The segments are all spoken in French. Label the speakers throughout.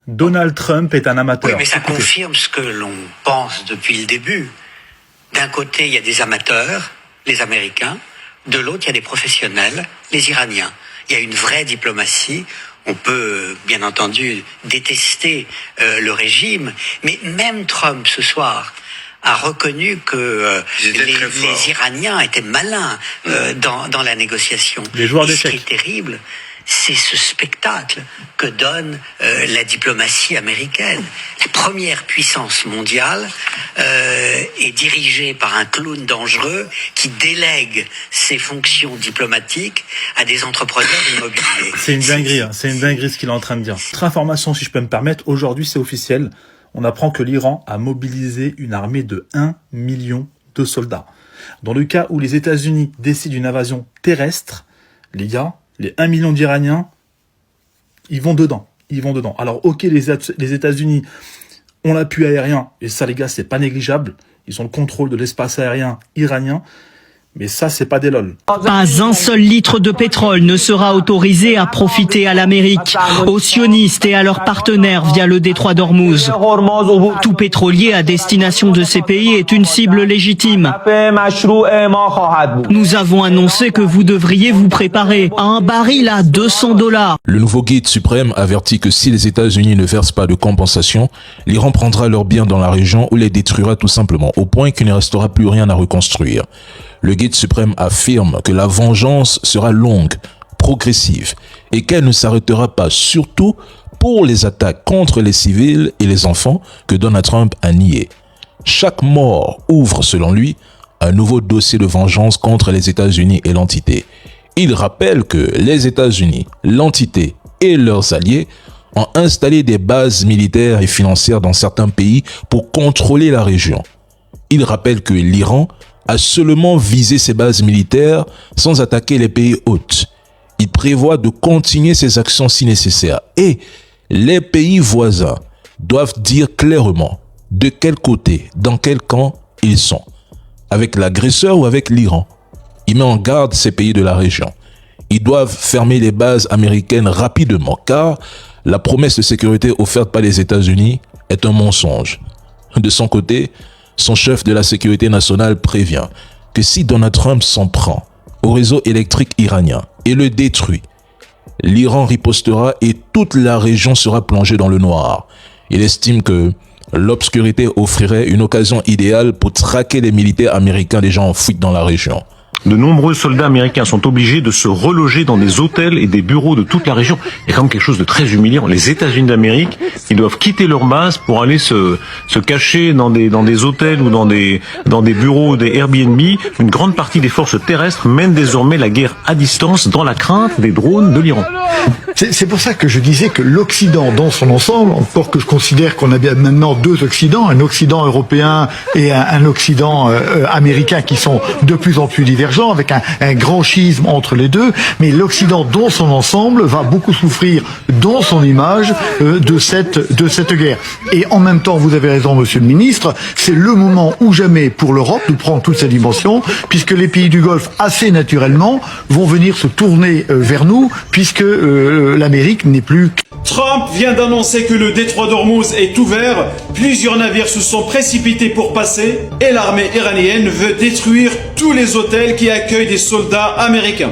Speaker 1: Donald Trump est un amateur.
Speaker 2: Oui, mais ça confirme ce que l'on pense depuis le début. D'un côté, il y a des amateurs, les Américains. De l'autre, il y a des professionnels, les Iraniens. Il y a une vraie diplomatie. On peut, bien entendu, détester le régime, mais même Trump, ce soir, a reconnu que les Iraniens étaient malins dans la négociation.
Speaker 1: Les joueurs
Speaker 2: d'échecs.
Speaker 1: d'échecs.
Speaker 2: Ce qui est terrible, c'est ce spectacle que donne la diplomatie américaine. La première puissance mondiale est dirigée par un clown dangereux qui délègue ses fonctions diplomatiques à des entrepreneurs immobiliers.
Speaker 1: C'est une dinguerie, hein. C'est une dinguerie ce qu'il est en train de dire. Autre information, si je peux me permettre, aujourd'hui c'est officiel, on apprend que l'Iran a mobilisé une armée de 1 million de soldats. Dans le cas où les États-Unis décident une invasion terrestre, les gars, les 1 million d'Iraniens, ils vont dedans. Alors, ok, les États-Unis ont l'appui aérien, et ça, les gars, c'est pas négligeable. Ils ont le contrôle de l'espace aérien iranien, mais ça, c'est pas des lol.
Speaker 3: Pas un seul litre de pétrole ne sera autorisé à profiter à l'Amérique, aux sionistes et à leurs partenaires via le détroit d'Ormuz. Tout pétrolier à destination de ces pays est une cible légitime. Nous avons annoncé que vous devriez vous préparer à un baril à $200.
Speaker 4: Le nouveau guide suprême avertit que si les États-Unis ne versent pas de compensation, l'Iran prendra leurs biens dans la région ou les détruira tout simplement, au point qu'il ne restera plus rien à reconstruire. Le guide suprême affirme que la vengeance sera longue, progressive et qu'elle ne s'arrêtera pas, surtout pour les attaques contre les civils et les enfants que Donald Trump a nié. Chaque mort ouvre, selon lui, un nouveau dossier de vengeance contre les États-Unis et l'entité. Il rappelle que les États-Unis, l'entité et leurs alliés ont installé des bases militaires et financières dans certains pays pour contrôler la région. Il rappelle que l'Iran a seulement visé ses bases militaires sans attaquer les pays hôtes. Il prévoit de continuer ses actions si nécessaire et les pays voisins doivent dire clairement de quel côté, dans quel camp ils sont, avec l'agresseur ou avec l'Iran. Il met en garde ces pays de la région. Ils doivent fermer les bases américaines rapidement car la promesse de sécurité offerte par les États-Unis est un mensonge. De son côté, son chef de la sécurité nationale prévient que si Donald Trump s'en prend au réseau électrique iranien et le détruit, l'Iran ripostera et toute la région sera plongée dans le noir. Il estime que l'obscurité offrirait une occasion idéale pour traquer les militaires américains déjà en fuite dans la région.
Speaker 5: De nombreux soldats américains sont obligés de se reloger dans des hôtels et des bureaux de toute la région. Il y a quand même quelque chose de très humiliant. Les États-Unis d'Amérique, ils doivent quitter leur base pour aller se cacher dans des hôtels ou dans des bureaux, des Airbnb. Une grande partie des forces terrestres mènent désormais la guerre à distance dans la crainte des drones de l'Iran.
Speaker 6: C'est pour ça que je disais que l'Occident dans son ensemble, encore que je considère qu'on a bien maintenant deux Occidents, un Occident européen et un Occident américain qui sont de plus en plus divergents, avec un grand schisme entre les deux, mais l'Occident dans son ensemble va beaucoup souffrir dans son image de cette guerre. Et en même temps, vous avez raison, monsieur le ministre, c'est le moment ou jamais pour l'Europe de prendre toutes ses dimensions, puisque les pays du Golfe, assez naturellement, vont venir se tourner vers nous, puisque l'Amérique n'est plus...
Speaker 7: Trump vient d'annoncer que le détroit d'Ormuz est ouvert, plusieurs navires se sont précipités pour passer et l'armée iranienne veut détruire tous les hôtels qui accueillent des soldats américains.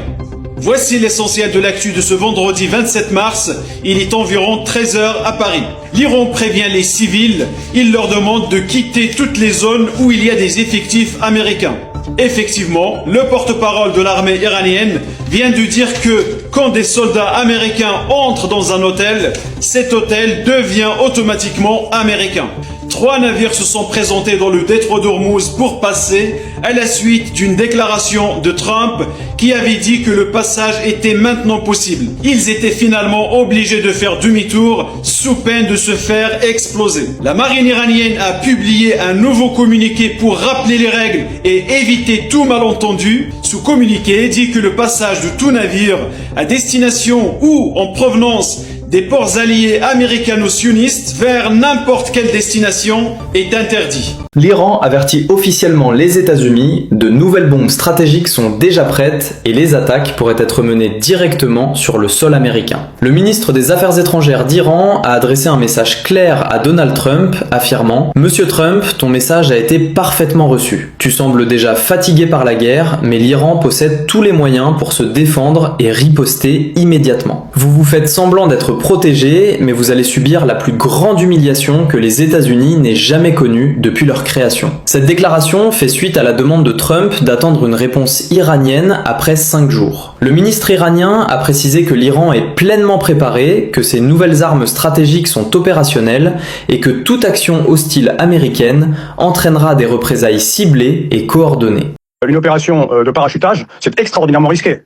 Speaker 7: Voici l'essentiel de l'actu de ce vendredi 27 mars, il est environ 13 h à Paris. L'Iran prévient les civils, il leur demande de quitter toutes les zones où il y a des effectifs américains. Effectivement, le porte-parole de l'armée iranienne vient de dire que quand des soldats américains entrent dans un hôtel, cet hôtel devient automatiquement américain. 3 navires se sont présentés dans le détroit d'Ormuz pour passer à la suite d'une déclaration de Trump qui avait dit que le passage était maintenant possible. Ils étaient finalement obligés de faire demi-tour sous peine de se faire exploser. La marine iranienne a publié un nouveau communiqué pour rappeler les règles et éviter tout malentendu. Ce communiqué dit que le passage de tout navire à destination ou en provenance des ports alliés américano-sionistes vers n'importe quelle destination est interdit.
Speaker 8: L'Iran avertit officiellement les États-Unis, de nouvelles bombes stratégiques sont déjà prêtes et les attaques pourraient être menées directement sur le sol américain. Le ministre des Affaires étrangères d'Iran a adressé un message clair à Donald Trump, affirmant « Monsieur Trump, ton message a été parfaitement reçu. Tu sembles déjà fatigué par la guerre, mais l'Iran possède tous les moyens pour se défendre et riposter immédiatement. Vous vous faites semblant d'être protégé, mais vous allez subir la plus grande humiliation que les États-Unis n'aient jamais connue depuis leur création. » Cette déclaration fait suite à la demande de Trump d'attendre une réponse iranienne après 5 jours. Le ministre iranien a précisé que l'Iran est pleinement préparé, que ses nouvelles armes stratégiques sont opérationnelles et que toute action hostile américaine entraînera des représailles ciblées et coordonnées.
Speaker 9: Une opération de parachutage, c'est extraordinairement risqué.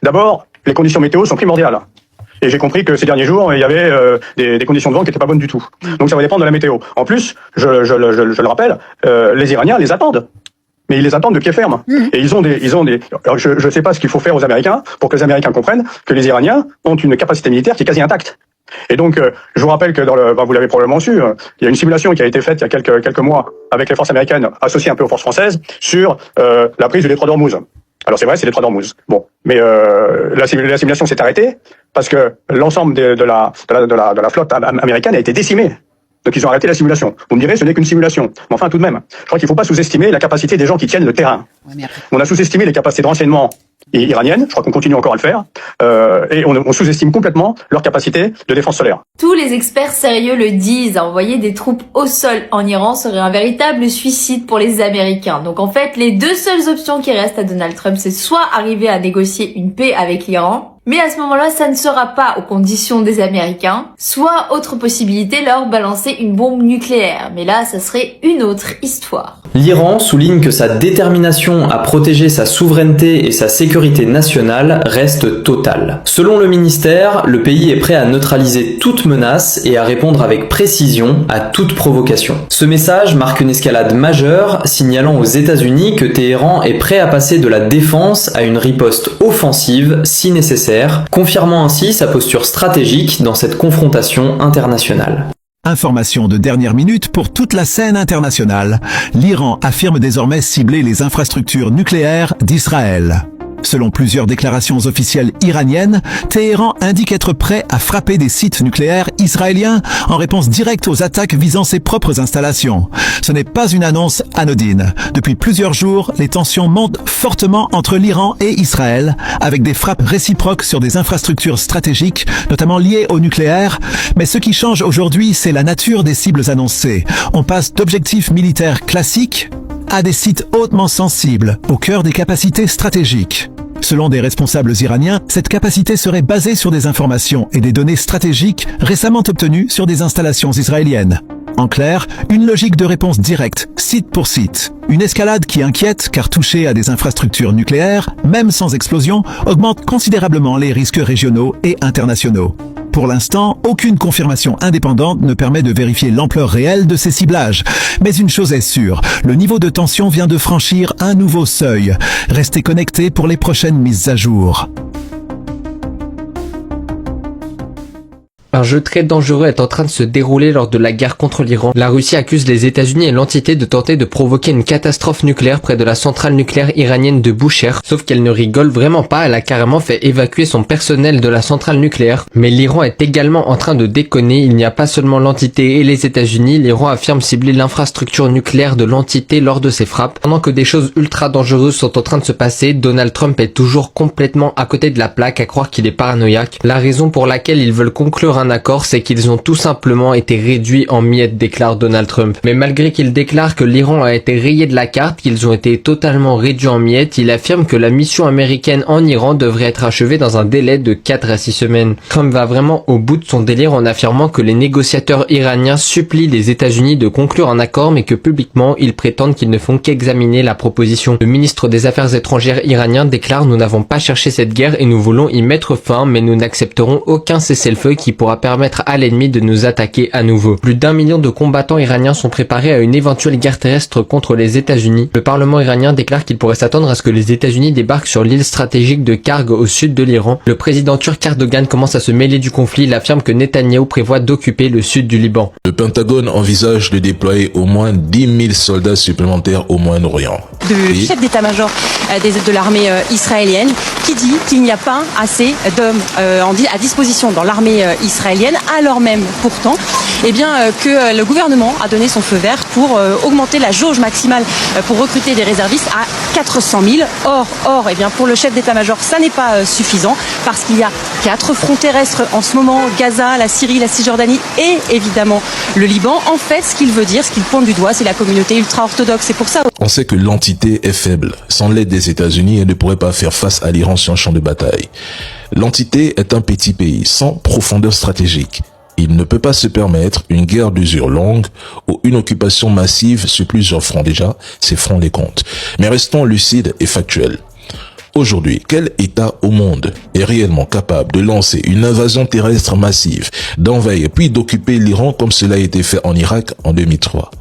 Speaker 9: D'abord, les conditions météo sont primordiales. Et j'ai compris que ces derniers jours, il y avait des conditions de vent qui n'étaient pas bonnes du tout. Donc ça va dépendre de la météo. En plus, je le rappelle, les Iraniens les attendent. Mais ils les attendent de pied ferme. Et ils ont des. Alors je ne sais pas ce qu'il faut faire aux Américains pour que les Américains comprennent que les Iraniens ont une capacité militaire qui est quasi intacte. Et donc, je vous rappelle que vous l'avez probablement su, il y a une simulation qui a été faite il y a quelques mois avec les forces américaines associées un peu aux forces françaises sur la prise du détroit d'Ormuz. Alors c'est vrai, c'est le détroit d'Ormuz. Bon, mais la simulation s'est arrêtée parce que l'ensemble de la flotte américaine a été décimée. Donc ils ont arrêté la simulation. Vous me direz, ce n'est qu'une simulation. Mais enfin, tout de même, je crois qu'il ne faut pas sous-estimer la capacité des gens qui tiennent le terrain. On a sous-estimé les capacités de renseignement iraniennes, je crois qu'on continue encore à le faire, et on sous-estime complètement leur capacité de défense solaire.
Speaker 10: Tous les experts sérieux le disent, envoyer des troupes au sol en Iran serait un véritable suicide pour les Américains. Donc en fait, les deux seules options qui restent à Donald Trump, c'est soit arriver à négocier une paix avec l'Iran, mais à ce moment-là, ça ne sera pas aux conditions des Américains, soit autre possibilité, leur balancer une bombe nucléaire. Mais là, ça serait une autre histoire.
Speaker 8: L'Iran souligne que sa détermination à protéger sa souveraineté et sa sécurité nationale reste totale. Selon le ministère, le pays est prêt à neutraliser toute menace et à répondre avec précision à toute provocation. Ce message marque une escalade majeure, signalant aux États-Unis que Téhéran est prêt à passer de la défense à une riposte offensive si nécessaire, confirmant ainsi sa posture stratégique dans cette confrontation internationale.
Speaker 11: Information de dernière minute pour toute la scène internationale. L'Iran affirme désormais cibler les infrastructures nucléaires d'Israël. Selon plusieurs déclarations officielles iraniennes, Téhéran indique être prêt à frapper des sites nucléaires israéliens en réponse directe aux attaques visant ses propres installations. Ce n'est pas une annonce anodine. Depuis plusieurs jours, les tensions montent fortement entre l'Iran et Israël, avec des frappes réciproques sur des infrastructures stratégiques, notamment liées au nucléaire. Mais ce qui change aujourd'hui, c'est la nature des cibles annoncées. On passe d'objectifs militaires classiques à des sites hautement sensibles, au cœur des capacités stratégiques. Selon des responsables iraniens, cette capacité serait basée sur des informations et des données stratégiques récemment obtenues sur des installations israéliennes. En clair, une logique de réponse directe, site pour site. Une escalade qui inquiète car toucher à des infrastructures nucléaires, même sans explosion, augmente considérablement les risques régionaux et internationaux. Pour l'instant, aucune confirmation indépendante ne permet de vérifier l'ampleur réelle de ces ciblages. Mais une chose est sûre, le niveau de tension vient de franchir un nouveau seuil. Restez connectés pour les prochaines mises à jour.
Speaker 12: Un jeu très dangereux est en train de se dérouler lors de la guerre contre l'Iran. La Russie accuse les États-Unis et l'entité de tenter de provoquer une catastrophe nucléaire près de la centrale nucléaire iranienne de Bushehr. Sauf qu'elle ne rigole vraiment pas, elle a carrément fait évacuer son personnel de la centrale nucléaire. Mais l'Iran est également en train de déconner, il n'y a pas seulement l'entité et les États-Unis, l'Iran affirme cibler l'infrastructure nucléaire de l'entité lors de ses frappes. Pendant que des choses ultra dangereuses sont en train de se passer, Donald Trump est toujours complètement à côté de la plaque, à croire qu'il est paranoïaque. La raison pour laquelle ils veulent conclure un accord, c'est qu'ils ont tout simplement été réduits en miettes, déclare Donald Trump. Mais malgré qu'il déclare que l'Iran a été rayé de la carte, qu'ils ont été totalement réduits en miettes, il affirme que la mission américaine en Iran devrait être achevée dans un délai de 4 à 6 semaines. Trump va vraiment au bout de son délire en affirmant que les négociateurs iraniens supplient les États-Unis de conclure un accord, mais que publiquement, ils prétendent qu'ils ne font qu'examiner la proposition. Le ministre des Affaires étrangères iranien déclare: nous n'avons pas cherché cette guerre et nous voulons y mettre fin, mais nous n'accepterons aucun cessez-le-feu qui pourra pourra permettre à l'ennemi de nous attaquer à nouveau. Plus d'1 million de combattants iraniens sont préparés à une éventuelle guerre terrestre contre les États-Unis. Le Parlement iranien déclare qu'il pourrait s'attendre à ce que les États-Unis débarquent sur l'île stratégique de Karg au sud de l'Iran. Le président turc Erdogan commence à se mêler du conflit. Il affirme que Netanyahou prévoit d'occuper le sud du Liban.
Speaker 4: Le Pentagone envisage de déployer au moins 10 000 soldats supplémentaires au Moyen-Orient.
Speaker 13: Le chef d'état-major de l'armée israélienne qui dit qu'il n'y a pas assez d'hommes à disposition dans l'armée israélienne, alors même pourtant que le gouvernement a donné son feu vert pour augmenter la jauge maximale pour recruter des réservistes à 400 000. Or, pour le chef d'état-major, ça n'est pas suffisant parce qu'il y a 4 fronts terrestres en ce moment, Gaza, la Syrie, la Cisjordanie et évidemment le Liban. En fait, ce qu'il veut dire, ce qu'il pointe du doigt, c'est la communauté ultra-orthodoxe. C'est pour ça.
Speaker 4: On sait que l'entité est faible. Sans l'aide des États-Unis, elle ne pourrait pas faire face à l'Iran sur un champ de bataille. L'entité est un petit pays sans profondeur stratégique. Il ne peut pas se permettre une guerre d'usure longue ou une occupation massive sur plusieurs fronts. Déjà, ces fronts les comptent. Mais restons lucides et factuels. Aujourd'hui, quel État au monde est réellement capable de lancer une invasion terrestre massive, d'envahir puis d'occuper l'Iran comme cela a été fait en Irak en 2003 ?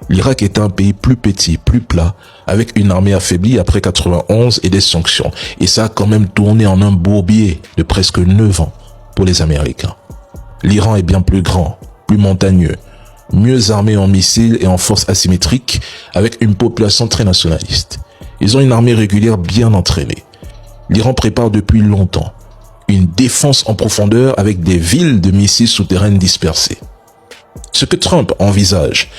Speaker 4: L'Irak est un pays plus petit, plus plat, avec une armée affaiblie après 91 et des sanctions. Et ça a quand même tourné en un bourbier de presque 9 ans pour les Américains. L'Iran est bien plus grand, plus montagneux, mieux armé en missiles et en forces asymétriques, avec une population très nationaliste. Ils ont une armée régulière bien entraînée. L'Iran prépare depuis longtemps une défense en profondeur avec des villes de missiles souterraines dispersées. Ce que Trump envisage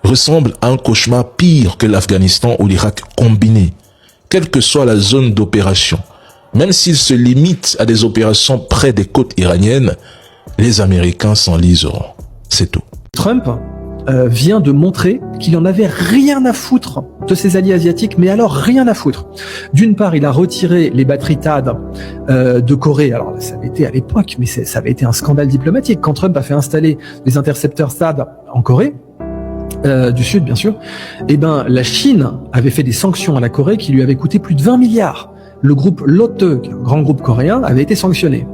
Speaker 4: ressemble à un cauchemar pire que l'Afghanistan ou l'Irak combinés, quelle que soit la zone d'opération. Même s'il se limite à des opérations près des côtes iraniennes, les Américains s'enliseront. C'est tout.
Speaker 14: Trump vient de montrer qu'il en avait rien à foutre de ses alliés asiatiques, mais alors rien à foutre. D'une part, il a retiré les batteries THAAD de Corée. Alors ça avait été à l'époque, mais ça avait été un scandale diplomatique. Quand Trump a fait installer les intercepteurs THAAD en Corée, du Sud bien sûr, la Chine avait fait des sanctions à la Corée qui lui avaient coûté plus de 20 milliards. Le groupe Lotte, un grand groupe coréen, avait été sanctionné.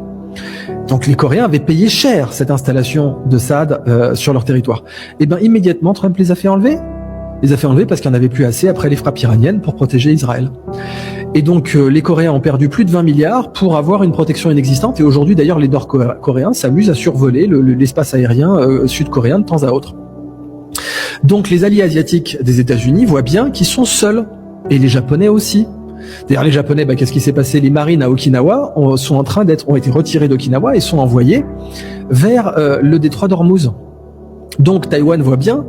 Speaker 14: Donc les Coréens avaient payé cher cette installation de THAAD sur leur territoire. Immédiatement, Trump les a fait enlever. Les a fait enlever parce qu'il n'y en avait plus assez après les frappes iraniennes pour protéger Israël. Et donc les Coréens ont perdu plus de 20 milliards pour avoir une protection inexistante. Et aujourd'hui, d'ailleurs, les Nord-Coréens s'amusent à survoler l'espace aérien sud-coréen de temps à autre. Donc les alliés asiatiques des États-Unis voient bien qu'ils sont seuls. Et les Japonais aussi. D'ailleurs, les Japonais, qu'est-ce qui s'est passé? Les marines à Okinawa ont été retirés d'Okinawa et sont envoyés vers le détroit d'Ormuz. Donc Taïwan voit bien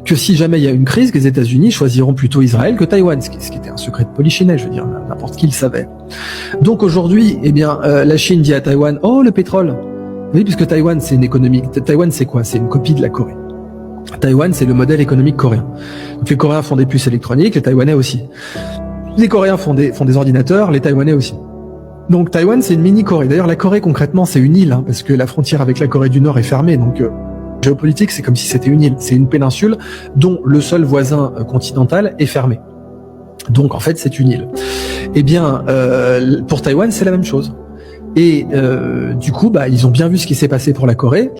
Speaker 14: que si jamais il y a une crise, les États-Unis choisiront plutôt Israël que Taïwan, ce qui était un secret de polichinelle, je veux dire, n'importe qui le savait. Donc aujourd'hui, la Chine dit à Taïwan, oh le pétrole. Oui, puisque Taïwan c'est une économie. Taïwan c'est quoi? C'est une copie de la Corée. Taïwan c'est le modèle économique coréen. Donc les Coréens font des puces électroniques, les Taïwanais aussi. Les Coréens font des ordinateurs, les Taïwanais aussi. Donc Taïwan, c'est une mini-Corée. D'ailleurs, la Corée, concrètement, c'est une île, parce que la frontière avec la Corée du Nord est fermée. Donc, géopolitique, c'est comme si c'était une île. C'est une péninsule dont le seul voisin continental est fermé. Donc, en fait, c'est une île. Pour Taïwan, c'est la même chose. Et du coup, ils ont bien vu ce qui s'est passé pour la Corée.